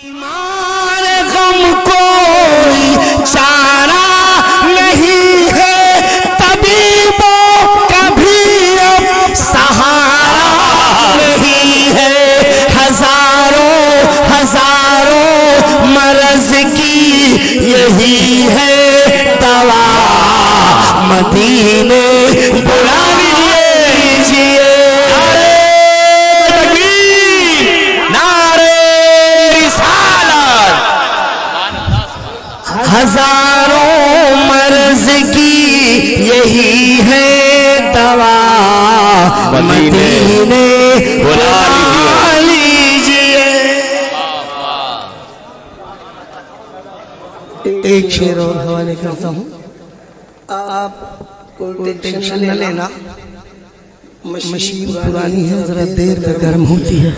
ईमान गम कोई चारा नहीं है, तबीबों कभी अब सहारा नहीं है। हजारों हजारों मर्ज की यही है दवा, मदीने बुला लीजिए। हजारों मर्ज की यही है दवा, मदीने बुला लीजिए। एक शेर और हवाले करता हूँ, आप कोई टेंशन न लेना। मशीन पुरानी है, जरा देर में गर्म होती है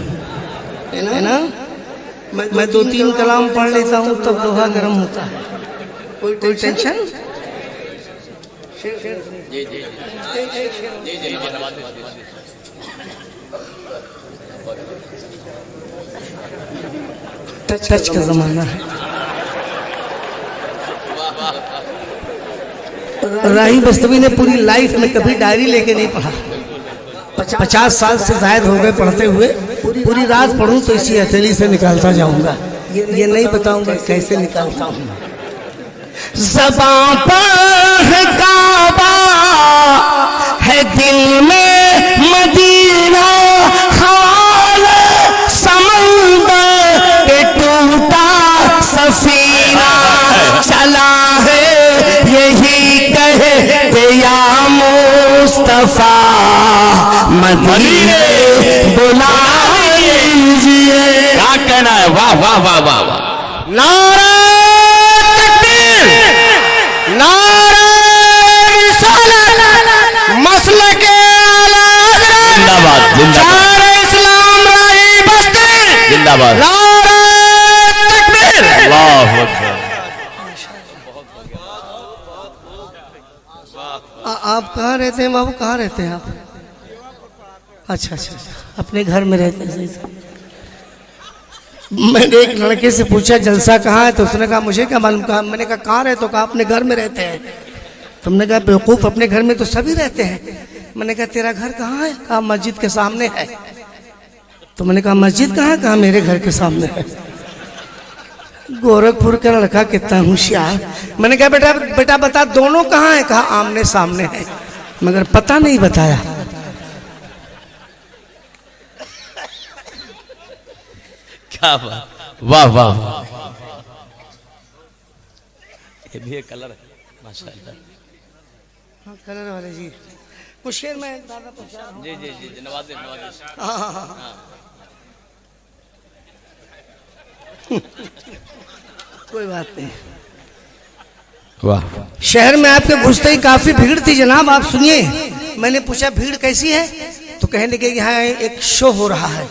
ना। मैं 2-3 कलाम पढ़ लेता हूँ तब लोहा गर्म होता है। कोई टेंशन? टच का जमाना है। राही बस्तवी ने पूरी लाइफ में कभी डायरी लेके नहीं पढ़ा। 50 साल से जायद हो गए पढ़ते हुए। पूरी रात पढ़ूं तो इसी हथेली से निकालता जाऊंगा। ये नहीं बताऊंगा कैसे निकालता हूं। ज़बां पर है काबा, है दिल में मदीना, हाल समंदर के टूटा सफीना चला है, यही कहे या मुस्तफा मदीने बुला लीजिए। क्या कहना है? वाह वाह वाह वाह वाह। नारा तकबीर, नारा रिसालत, मसलके आला हज़रत, जिंदाबाद जिंदाबाद, इस्लाम राही बस्ती जिंदाबाद, नारा तकबीर। अल्लाहु अकबर। आप कहाँ रहते हैं बाबू? कहाँ रहते हैं आप? अच्छा अच्छा, अपने घर में रहते हैं। मैंने एक लड़के से पूछा जलसा कहाँ है, तो उसने कहा मुझे क्या मालूम। कहा, मैंने कहा कहाँ रहते हो? कहा अपने घर में रहते हैं। तुमने कहा बेवकूफ़, अपने घर में तो सभी रहते हैं। मैंने कहा तेरा घर कहाँ है? कहा मस्जिद के सामने है। तो मैंने कहा मस्जिद कहाँ? कहा मेरे घर के सामने है। गोरखपुर का लड़का कितना होशियार। मैंने कहा बेटा बेटा बता दोनों कहाँ है? कहा आमने सामने है, मगर पता नहीं बताया। क्या बात, वाह वाह। ये भी एक कलर है माशाल्लाह। हाँ कलर वाले जी, कुछ शेर में दादा पूछा। जी जी जी, नवाज़े नवाज़े। कोई बात नहीं। वाह। शहर में आपके घुसते ही काफी भीड़ थी जनाब। आप सुनिए, मैंने पूछा भीड़ कैसी है? तो कहने के यहाँ एक शो हो रहा है।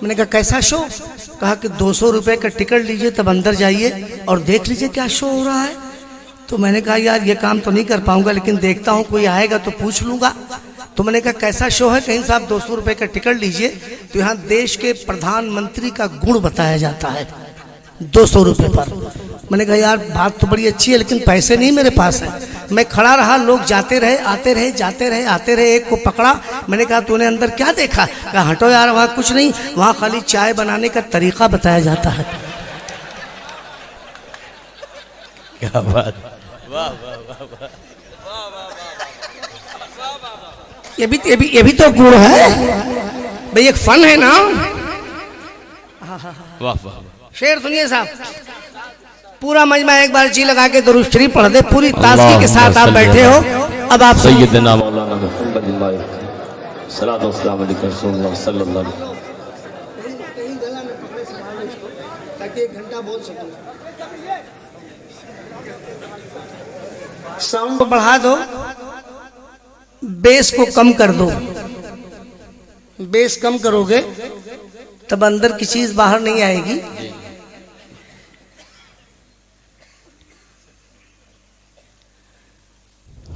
मैंने कहा कैसा शो? कहा कि 200 रुपए का टिकट लीजिए, तब अंदर जाइए और देख लीजिए क्या शो हो रहा है। तो मैंने कहा यार ये काम तो नहीं कर पाऊंगा, लेकिन देखता हूँ कोई आएगा तो पूछ लूंगा। तो मैंने कहा कैसा शो है? कहीं साहब 200 रुपए का टिकट लीजिए, तो यहाँ देश के प्रधानमंत्री का गुण बताया जाता है 200 रुपए पर। मैंने कहा यार बात तो बड़ी अच्छी है, लेकिन पैसे नहीं मेरे पास है। मैं खड़ा रहा, लोग जाते रहे आते रहे, जाते रहे आते रहे। एक को पकड़ा, मैंने कहा तूने अंदर क्या देखा? कहा हटो यार वहाँ कुछ नहीं, वहाँ खाली चाय बनाने का तरीका बताया जाता है। क्या बात, वाह वाह वाह वाह। ये भी तो गुण है भाई, एक फन है ना। वाह वाह। शेर सुनिए साहब, पूरा मजमा एक बार जी लगा के दुरूद शरीफ पढ़ दे, पूरी ताज़गी के साथ आप बैठे हो। अब आप सय्यदना मौलाना मुहम्मद सल्लल्लाहु अलैहि वसल्लम सल्लल्लाहु अलैहि साउंड को बढ़ा दो, बेस को कम कर दो। बेस कम करोगे तब अंदर की चीज बाहर नहीं आएगी।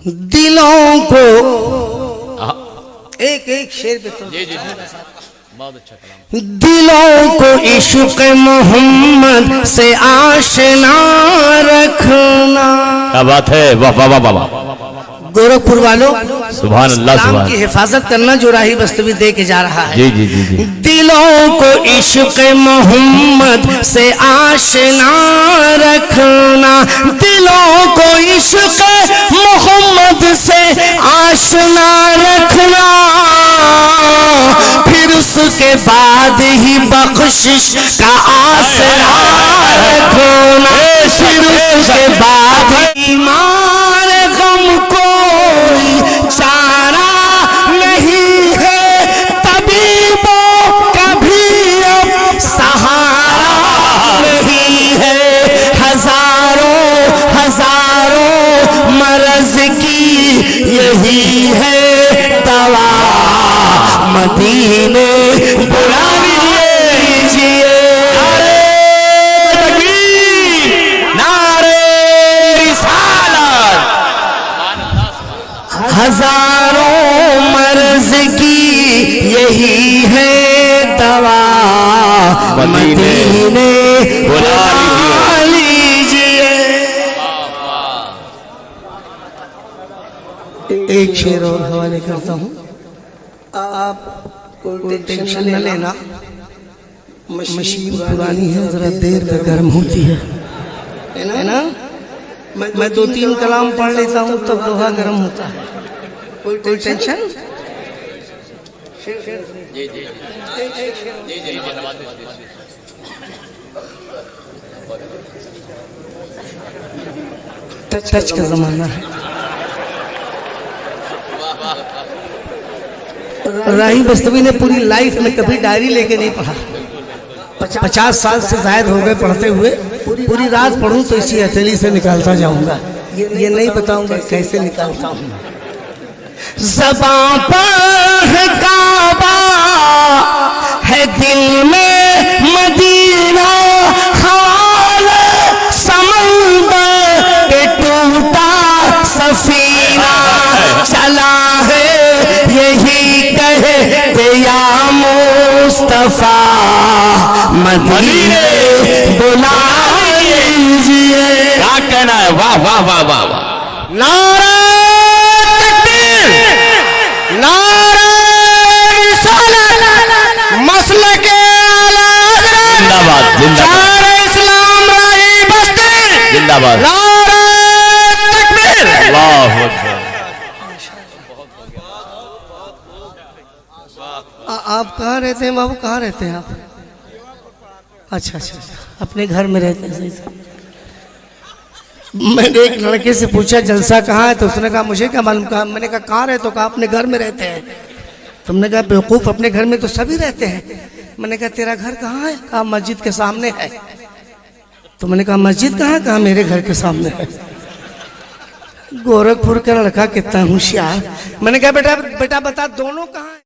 दिलों को एक एक शेर पे तो दिलों को इश्क मोहम्मद से आशना रखना। क्या बात है, वाह वाह वाह वाह। गोरखपुर वालों, सुभान अल्लाह, इस्लाम सुभान की हिफाजत करना जो राही बस्तवी दे के जा रहा है। जी जी जी जी। दिलों को इश्क मोहम्मद से आशना रखना, दिलों को इश्क मोहम्मद से आशना रखना, फिर उसके बाद ही बख्शिश का आसरा रखना, फिर उसके बाद ईमान गम कोई चारा नहीं है, तबीबों कभी अब सहारा नहीं है, हजारों हजारों मर्ज की यही है दवा, मदीने बुला लीजिए। नारे तकबीर, नारे रिसालत, हजारों मर्ज की यही है दवा, मदीने बुला लीजिए। एक शेर और हवाले करता हूँ, आप कोई टेंशन न लेना, मशीन पुरानी है, जरा देर में गर्म होती है ना। मैं 2-3 कलाम पढ़ लेता हूँ तब लोहा गर्म होता है। कोई टेंशन। टच का जमाना है। राही बस्तवी ने पूरी लाइफ में कभी डायरी लेके नहीं पढ़ा। 50 साल से जायद हो गए पढ़ते हुए। पूरी रात पढ़ूं तो इसी हथेली से निकालता जाऊंगा, ये नहीं बताऊंगा कैसे निकालता हूं। ज़बां पर है काबा, है दिल में मदीना, हाल समंदर पे टूटा सफीना, चला है यही कहते या मुस्तफा, मदीने बुला लीजिए। क्या कहना है, वाह वाह वाह वाह वाह। नारा तकबीर, नारा रिसालत, मसलके आला हज़रत, जिंदाबाद जिंदाबाद, इस्लाम राही बस्ती जिंदाबाद, नारा तकबीर। अल्लाहु अकबर। आप कहाँ रहते हैं बाबू, कहाँ रहते हैं आप? अच्छा अच्छा, अपने घर में रहते हैं। मैंने एक लड़के से पूछा जलसा कहाँ है, तो उसने कहा मुझे क्या मालूम। कहा, मैंने कहा कहाँ रहते हो? कहा अपने घर में रहते हैं। तुमने कहा बेवकूफ़, अपने घर में तो सभी रहते हैं। मैंने कहा तेरा घर कहाँ है? कहा मस्जिद के सामने है। तो मैंने कहा मस्जिद कहाँ? कहा मेरे घर के सामने है। गोरखपुर का लड़का कितना होशियार। मैंने कहा बेटा बेटा बता दोनों कहाँ है?